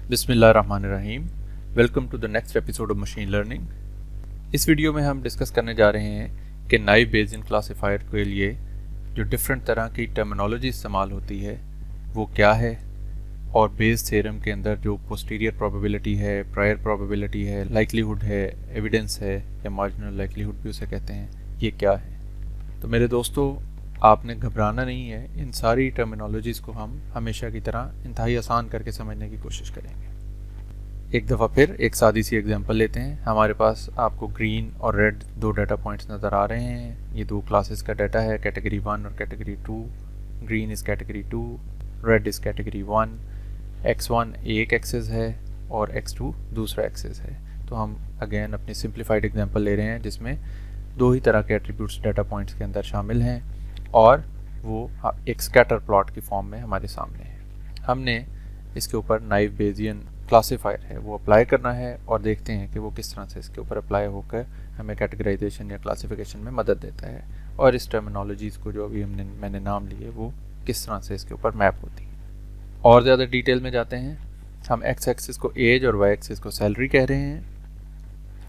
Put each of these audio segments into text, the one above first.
बिस्मिल्लाहिर्रहमानिर्रहीम। Welcome to the next episode of machine learning. इस video में हम डिस्कस करने जा रहे हैं कि नाइव बेसियन क्लासिफायर के लिए जो डिफरेंट तरह की टर्मिनोलॉजी इस्तेमाल होती है वो क्या है, और बेस थ्योरम के अंदर जो पोस्टीरियर प्रोबेबिलिटी है, प्रायर प्रोबेबिलिटी है, लाइक्लीहुड है, एविडेंस है या मार्जिनल लाइक्लीहुड भी उसे कहते हैं, ये क्या है। तो मेरे दोस्तों, आपने घबराना नहीं है। इन सारी टर्मिनोलॉजीज़ को हम हमेशा की तरह इंतहाई आसान करके समझने की कोशिश करेंगे। एक दफ़ा फिर एक सादी सी एग्जांपल लेते हैं। हमारे पास आपको ग्रीन और रेड दो डाटा पॉइंट्स नज़र आ रहे हैं। ये दो क्लासेस का डाटा है, कैटेगरी 1 और category 2। Green is category 2, red is category 1। x1 एक एक्सेस है और x2 दूसरा एक्सेस है। तो हम अगेन अपनी सिंप्लीफाइड एग्जांपल ले रहे हैं जिसमें दो ही तरह के एट्रीब्यूट्स डाटा पॉइंट्स के अंदर शामिल हैं और वो एक स्कैटर प्लॉट की फॉर्म में हमारे सामने है। हमने इसके ऊपर नाइव बेसियन क्लासिफायर है वो अप्लाई करना है और देखते हैं कि वो किस तरह से इसके ऊपर अप्लाई होकर हमें कैटेगराइजेशन या क्लासिफिकेशन में मदद देता है, और इस टर्मिनोलॉजीज़ को जो अभी मैंने नाम लिए वो किस तरह से इसके ऊपर मैप होती है। और ज़्यादा डिटेल में जाते हैं। हम एक्स एक्सिस को एज और वाई एक्सिस को सैलरी कह रहे हैं,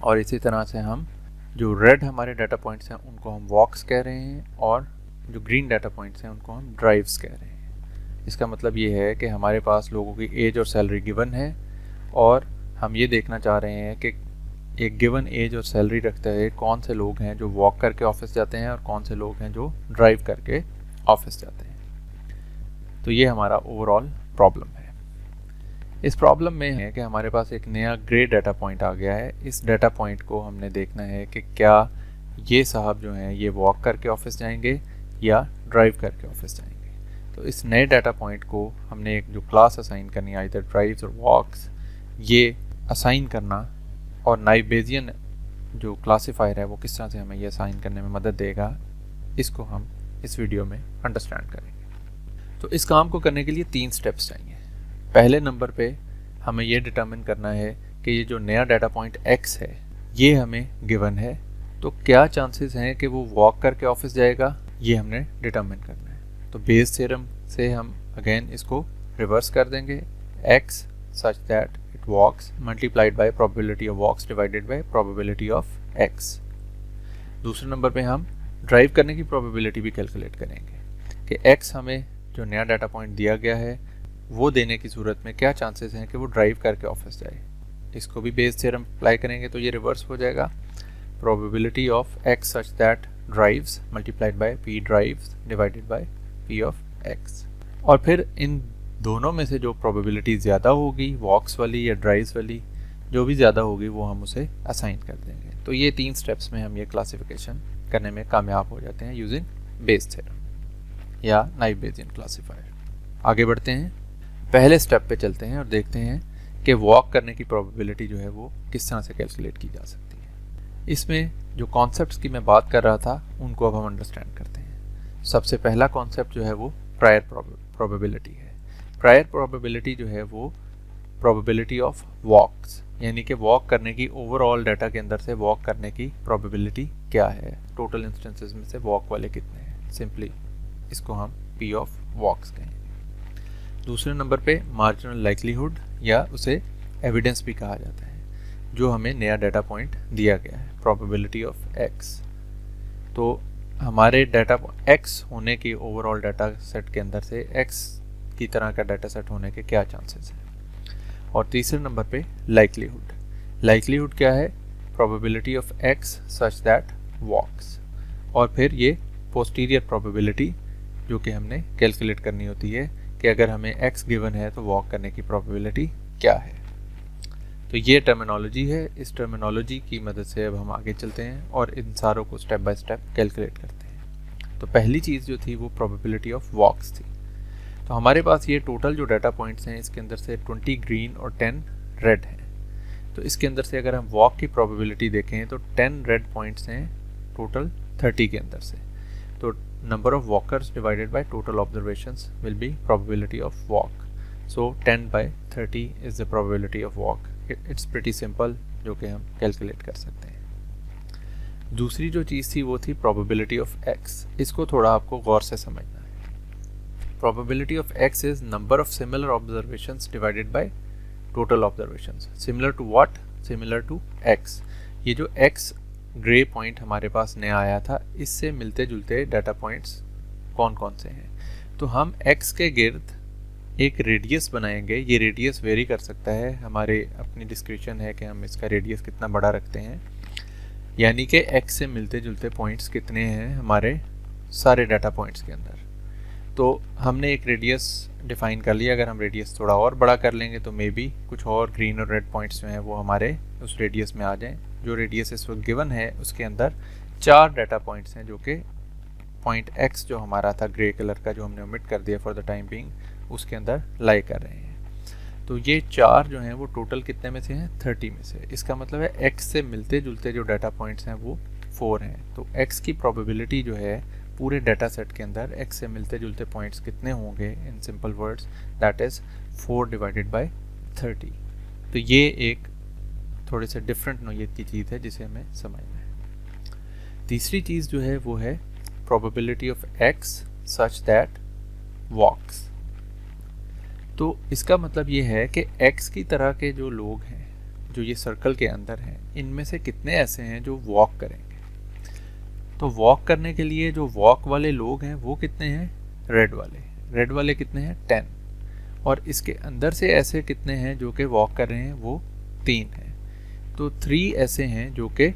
और इसी तरह से हम जो रेड हमारे डाटा पॉइंट्स हैं उनको हम वॉक्स कह रहे हैं, और जो ग्रीन डाटा पॉइंट्स हैं उनको हम ड्राइव्स कह रहे हैं। इसका मतलब ये है कि हमारे पास लोगों की एज और सैलरी गिवन है, और हम ये देखना चाह रहे हैं कि एक गिवन एज और सैलरी रखते हुए कौन से लोग हैं जो वॉक करके ऑफिस जाते हैं और कौन से लोग हैं जो ड्राइव करके ऑफिस जाते हैं। तो ये हमारा ओवरऑल प्रॉब्लम है। इस प्रॉब्लम में है कि हमारे पास एक नया ग्रे डाटा पॉइंट आ गया है। इस डाटा पॉइंट को हमने देखना है कि क्या ये साहब जो हैं ये वॉक करके ऑफिस जाएंगे या ड्राइव करके ऑफिस जाएंगे। तो इस नए डाटा पॉइंट को हमने एक जो क्लास असाइन करनी है, आइदर ड्राइव्स और वॉक्स, ये असाइन करना, और नाइव बेसियन जो क्लासिफायर है वो किस तरह से हमें ये असाइन करने में मदद देगा, इसको हम इस वीडियो में अंडरस्टैंड करेंगे। तो इस काम को करने के लिए 3 स्टेप्स चाहिए। पहले नंबर पे हमें ये डिटर्मिन करना है कि ये जो नया डाटा पॉइंट x है ये हमें गिवन है, तो क्या चांसेस हैं कि वो वॉक करके ऑफिस जाएगा, ये हमने डिटर्मिन करना है। तो बेस थ्योरम से हम अगेन इसको रिवर्स कर देंगे, x such that it walks multiplied by probability of walks divided by probability of x। दूसरे नंबर पे हम ड्राइव करने की प्रोबेबिलिटी भी कैलकुलेट करेंगे कि x हमें जो नया डाटा पॉइंट दिया गया है वो देने की सूरत में क्या चांसेस हैं कि वो ड्राइव करके ऑफिस जाए। इसको भी बेस थ्योरम अप्लाई करेंगे तो ये रिवर्स हो जाएगा, probability of x such that drives multiplied by p drives divided by p of x। और फिर इन दोनों में से जो probability ज़्यादा होगी, वॉक्स वाली या ड्राइव्स वाली, जो भी ज़्यादा होगी वो हम उसे असाइन कर देंगे। तो ये 3 स्टेप्स में हम ये क्लासिफिकेशन करने में कामयाब हो जाते हैं यूजिंग बेस थ्योरम या नाइव बेसियन क्लासिफायर। आगे बढ़ते हैं, पहले स्टेप पे चलते हैं और देखते हैं कि वॉक करने की प्रोबेबिलिटी जो है वो किस तरह से कैलकुलेट की जा सकती है। इसमें जो कॉन्सेप्ट्स की मैं बात कर रहा था उनको अब हम अंडरस्टैंड करते हैं। सबसे पहला कॉन्सेप्ट जो है वो प्रायर प्रोबेबिलिटी है। प्रायर प्रोबेबिलिटी जो है वो प्रोबेबिलिटी ऑफ वॉक्स, यानी कि वॉक करने की ओवरऑल डाटा के अंदर से वॉक करने की प्रोबेबिलिटी क्या है, टोटल इंस्टेंसेस में से वॉक वाले कितने हैं। सिंपली इसको हम p ऑफ वॉक्स कहेंगे। दूसरे नंबर पे मार्जिनल लाइक्लीहुड या उसे एविडेंस भी कहा जाता है, जो हमें नया डाटा पॉइंट दिया गया है, प्रोबेबिलिटी ऑफ x। तो हमारे डाटा x होने की ओवरऑल डाटा सेट के अंदर से x की तरह का डाटा सेट होने के क्या चांसेस हैं। और तीसरे नंबर पे लाइक्लीहुड। लाइक्लीहुड क्या है, probability of x such that walks. और फिर ये पोस्टीरियर प्रोबेबिलिटी जो कि हमने कैलकुलेट करनी होती है कि अगर हमें x गिवन है तो वॉक करने की प्रोबेबिलिटी क्या है। तो ये टर्मिनोलॉजी है। इस टर्मिनोलॉजी की मदद से अब हम आगे चलते हैं और इन सारों को स्टेप बाय स्टेप कैलकुलेट करते हैं। तो पहली चीज़ जो थी वो प्रोबेबिलिटी ऑफ वॉक्स थी। तो हमारे पास ये टोटल जो डाटा पॉइंट्स हैं इसके अंदर से 20 ग्रीन और 10 रेड हैं। तो इसके अंदर से अगर हम वॉक की प्रोबेबिलिटी देखें तो 10 रेड पॉइंट्स हैं टोटल 30 के अंदर से। तो number of walkers divided by total observations will be probability of walk. So 10 by 30 is the probability of walk. It's pretty simple, जो कि हम कैलकुलेट कर सकते हैं। दूसरी जो चीज़ थी वो थी probability of x। इसको थोड़ा आपको गौर से समझना है। Probability of x is number of similar observations divided by total observations. Similar to what? Similar to x। ये जो x ग्रे पॉइंट हमारे पास नया आया था, इससे मिलते जुलते डाटा पॉइंट्स कौन कौन से हैं? तो हम x के गिर्द एक रेडियस बनाएंगे। ये रेडियस वेरी कर सकता है, हमारे अपनी डिस्क्रिप्शन है कि हम इसका रेडियस कितना बड़ा रखते हैं। यानी कि x से मिलते जुलते पॉइंट्स कितने हैं हमारे सारे डाटा पॉइंट्स के अंदर। तो हमने एक रेडियस डिफाइन कर लिया। अगर हम रेडियस थोड़ा और बड़ा कर लेंगे तो मे बी कुछ और ग्रीन और रेड पॉइंट्स जो हैं वो हमारे उस रेडियस में आ जाएं। जो रेडियस इस वक्त गिवन है उसके अंदर 4 डाटा पॉइंट्स हैं जो कि पॉइंट x जो हमारा था ग्रे कलर का, जो हमने ओमिट कर दिया फॉर द टाइम बीइंग, उसके अंदर लाई कर रहे हैं। तो ये 4 जो हैं वो टोटल कितने में से हैं? 30 में से। इसका मतलब है x से मिलते जुलते जो डाटा पॉइंट्स हैं वो 4 हैं। तो x की प्रोबेबिलिटी जो है पूरे डाटा सेट के अंदर x से मिलते जुलते पॉइंट्स कितने होंगे? In simple words that is 4 divided by 30। तो ये एक थोड़े से डिफरेंट नोयत की चीज़ है जिसे हमें समझना है। तीसरी चीज़ जो है वो है probability of x such that walks. तो इसका मतलब ये है कि x की तरह के जो लोग हैं जो ये सर्कल के अंदर हैं, इनमें से कितने ऐसे हैं जो वॉक करेंगे। तो वॉक करने के लिए जो वॉक वाले लोग हैं वो कितने हैं? रेड वाले। रेड वाले कितने हैं? 10। और इसके अंदर से ऐसे कितने हैं जो कि वॉक कर रहे हैं? वो 3 हैं। तो 3 ऐसे हैं जो कि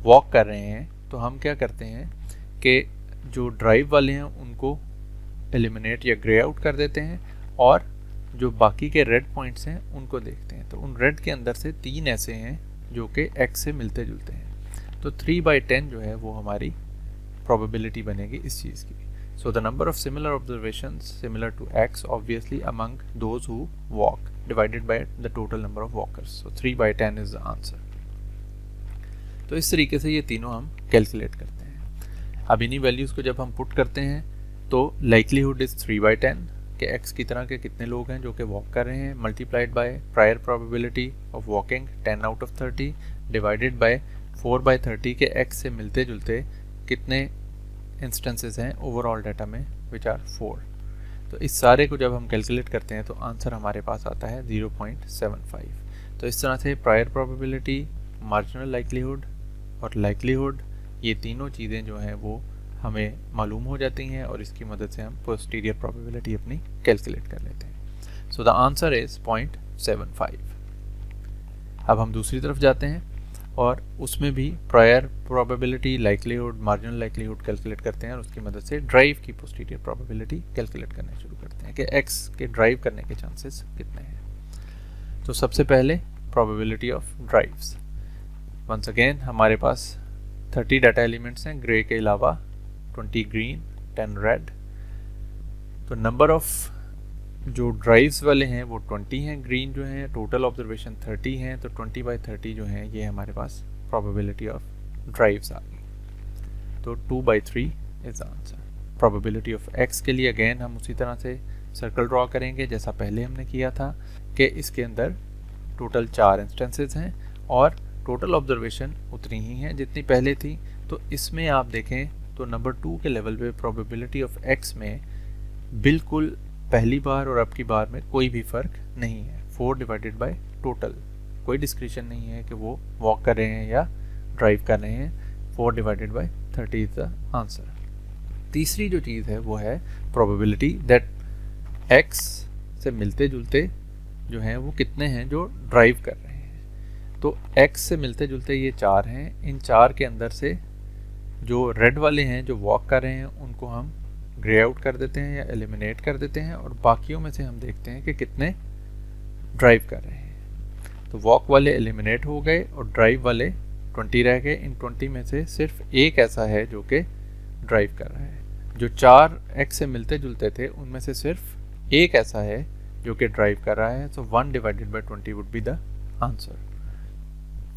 वॉक कर रहे हैं। तो हम क्या करते हैं कि जो ड्राइव वाले हैं उनको एलिमिनेट या ग्रे आउट कर देते हैं और जो बाकी के रेड पॉइंट्स हैं उनको देखते हैं। तो उन रेड के अंदर से 3 ऐसे हैं जो कि x से मिलते जुलते हैं। तो 3/10 जो है वो हमारी प्रोबेबिलिटी बनेगी इस चीज़ की। So the number of similar observations similar to x obviously among those who walk divided by the total number of walkers. So 3/10 is the answer. तो इस तरीके से ये तीनों हम कैलकुलेट करते हैं। अब इन्हीं वैल्यूज़ को जब हम पुट करते हैं तो लाइकलीहुड इज 3/10 के x की तरह के कितने लोग हैं जो कि वॉक कर रहे हैं, multiplied by prior probability of walking 10 out of 30 divided by 4/30 के x से मिलते जुलते कितने इंस्टेंसेस हैं ओवरऑल डाटा में विच आर 4। तो इस सारे को जब हम कैलकुलेट करते हैं तो आंसर हमारे पास आता है 0.75। तो इस तरह से प्रायर प्रोबेबिलिटी, मार्जिनल लाइकलीहुड और लाइकलीहुड, ये तीनों चीज़ें जो हैं वो हमें मालूम हो जाती हैं और इसकी मदद से हम पोस्टीरियर प्रोबेबिलिटी अपनी कैलकुलेट कर लेते हैं। So the answer is 0.75। अब हम दूसरी तरफ जाते हैं और उसमें भी prior probability, likelihood, marginal likelihood calculate करते हैं और उसकी मदद से ड्राइव की पोस्टीरियर प्रोबेबिलिटी कैलकुलेट करना शुरू करते हैं कि x के ड्राइव करने के चांसेस कितने हैं। तो सबसे पहले probability of drives. Once again हमारे पास 30 डाटा एलिमेंट्स हैं ग्रे के अलावा, 20 ग्रीन, 10 रेड। तो नंबर ऑफ जो ड्राइव्स वाले हैं वो 20 हैं, ग्रीन जो हैं, टोटल ऑब्जर्वेशन 30 हैं। तो 20/30 जो हैं ये हमारे पास प्रोबेबिलिटी ऑफ ड्राइव्स आ गई। तो 2/3 is answer. Probability of x के लिए अगेन हम उसी तरह से सर्कल ड्रॉ करेंगे जैसा पहले हमने किया था कि इसके अंदर टोटल 4 इंस्टेंसेस हैं और टोटल ऑब्जर्वेशन उतनी ही हैं जितनी पहले थी। तो इसमें आप देखें तो नंबर 2 के लेवल पे प्रोबेबिलिटी ऑफ x में बिल्कुल पहली बार और अब की बार में कोई भी फ़र्क नहीं है। 4 डिवाइडेड बाय टोटल, कोई डिस्क्रिप्शन नहीं है कि वो वॉक कर रहे हैं या ड्राइव कर रहे हैं। 4 divided by 30 is the answer. तीसरी जो चीज़ है वो है प्रोबेबिलिटी दैट x से मिलते जुलते जो हैं वो कितने हैं जो ड्राइव कर रहे हैं। तो x से मिलते जुलते ये 4 हैं। इन 4 के अंदर से जो रेड वाले हैं जो वॉक कर रहे हैं उनको हम ग्रे आउट कर देते हैं या एलिमिनेट कर देते हैं और बाकियों में से हम देखते हैं कि कितने ड्राइव कर रहे हैं। तो वॉक वाले एलिमिनेट हो गए और ड्राइव वाले 20 रह गए। इन 20 में से सिर्फ एक ऐसा है जो कि ड्राइव कर रहा है। जो 4 x से मिलते जुलते थे उनमें से सिर्फ एक ऐसा है जो कि ड्राइव कर रहा है। So 1 divided by 20 would be the answer.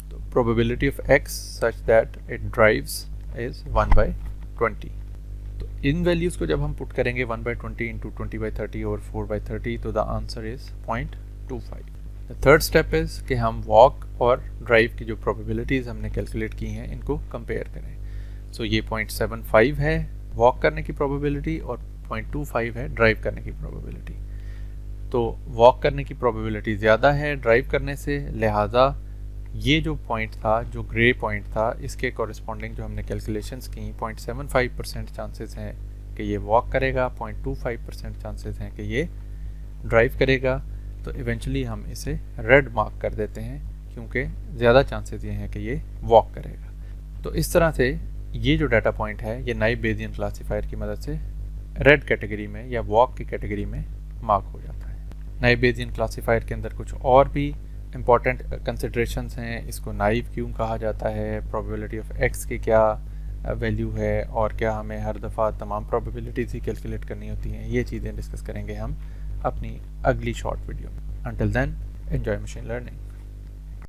तो probability of x such that it drives is 1/20। तो इन वैल्यूज़ को जब हम पुट करेंगे 1/20 इंटू 20/30 और 4/30 तो the answer is 0.25। The third step is कि हम वॉक और ड्राइव की जो प्रोबेबिलिटीज़ हमने कैलकुलेट की हैं इनको कंपेयर करें। सो ये 0.75 है वॉक करने की प्रोबेबिलिटी और 0.25 है ड्राइव करने की प्रोबेबिलिटी। तो वॉक करने की प्रोबेबिलिटी ज़्यादा है ड्राइव करने से, लिहाजा ये जो पॉइंट था, जो ग्रे पॉइंट था, इसके कॉरेस्पॉन्डिंग जो हमने कैलकुलेशंस की 0.75% चांसेस हैं कि ये वॉक करेगा, 0.25% चांसेस हैं कि ये ड्राइव करेगा। तो इवेंचुअली हम इसे रेड मार्क कर देते हैं क्योंकि ज़्यादा चांसेस ये हैं कि ये वॉक करेगा। तो इस तरह से ये जो डाटा पॉइंट है ये नाइव बेसियन क्लासिफायर की मदद से रेड कैटेगरी में या वॉक की कैटेगरी में मार्क हो जाता है। नाइव बेसियन क्लासिफायर के अंदर कुछ और भी इम्पॉर्टेंट कंसिडरेशंस हैं। इसको नाइव क्यों कहा जाता है, प्रोबेबिलिटी ऑफ एक्स की क्या वैल्यू है, और क्या हमें हर दफ़ा तमाम प्रोबेबिलिटीज़ ही कैलकुलेट करनी होती हैं, ये चीज़ें डिस्कस करेंगे हम अपनी अगली शॉर्ट वीडियो में। Until then, enjoy machine learning.